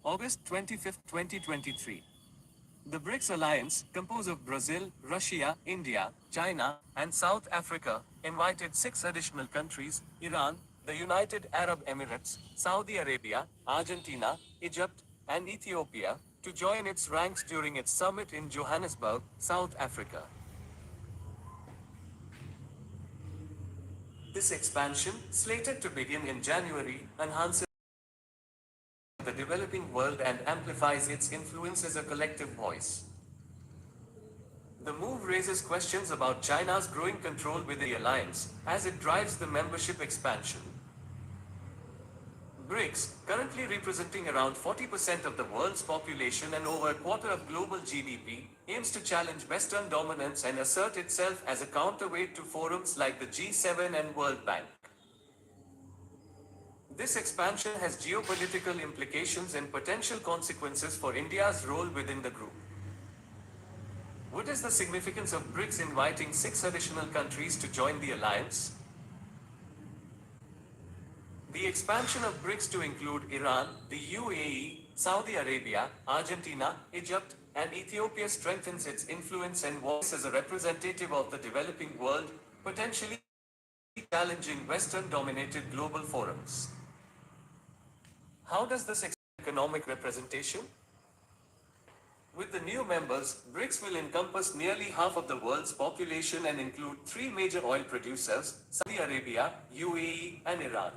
August 25, 2023. The BRICS alliance, composed of Brazil, Russia, India, China, and South Africa, invited six additional countries: Iran, the United Arab Emirates, Saudi Arabia, Argentina, Egypt, and Ethiopia, to join its ranks during its summit in Johannesburg, South Africa. This expansion, slated to begin in January, enhances the developing world and amplifies its influence as a collective voice. The move raises questions about China's growing control within the alliance, as it drives the membership expansion. BRICS, currently representing around 40% of the world's population and over a quarter of global GDP, aims to challenge Western dominance and assert itself as a counterweight to forums like the G7 and World Bank. This expansion has geopolitical implications and potential consequences for India's role within the group. What is the significance of BRICS inviting six additional countries to join the alliance? The expansion of BRICS to include Iran, the UAE, Saudi Arabia, Argentina, Egypt, and Ethiopia strengthens its influence and voice as a representative of the developing world, potentially challenging Western-dominated global forums. How does this economic representation? With the new members, BRICS will encompass nearly half of the world's population and include three major oil producers: Saudi Arabia, UAE, and Iran.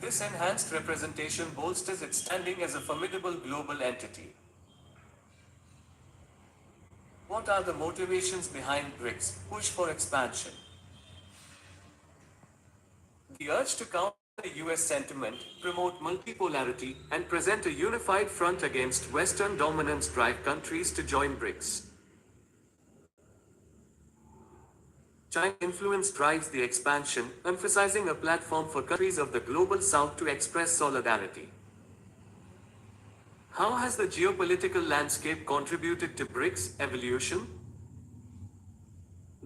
This enhanced representation bolsters its standing as a formidable global entity. What are the motivations behind BRICS' push for expansion? The urge to counter the US sentiment, promote multipolarity, and present a unified front against Western dominance drive countries to join BRICS. China's influence drives the expansion, emphasizing a platform for countries of the global south to express solidarity. How has the geopolitical landscape contributed to BRICS' evolution?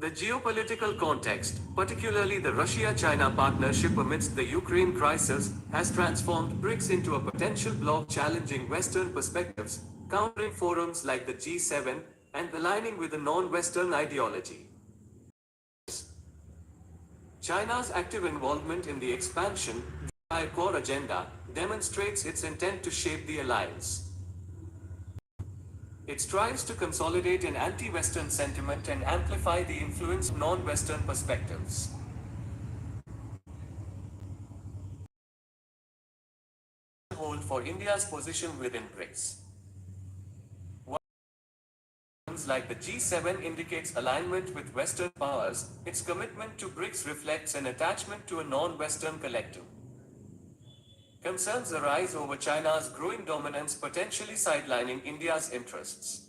The geopolitical context, particularly the Russia-China partnership amidst the Ukraine crisis, has transformed BRICS into a potential bloc challenging Western perspectives, countering forums like the G7, and aligning with a non-Western ideology. China's active involvement in the expansion, via core agenda, demonstrates its intent to shape the alliance. It strives to consolidate an anti-Western sentiment and amplify the influence of non-Western perspectives. Hold for India's position within BRICS. Like the G7 indicates alignment with Western powers, its commitment to BRICS reflects an attachment to a non-Western collective. Concerns arise over China's growing dominance potentially sidelining India's interests.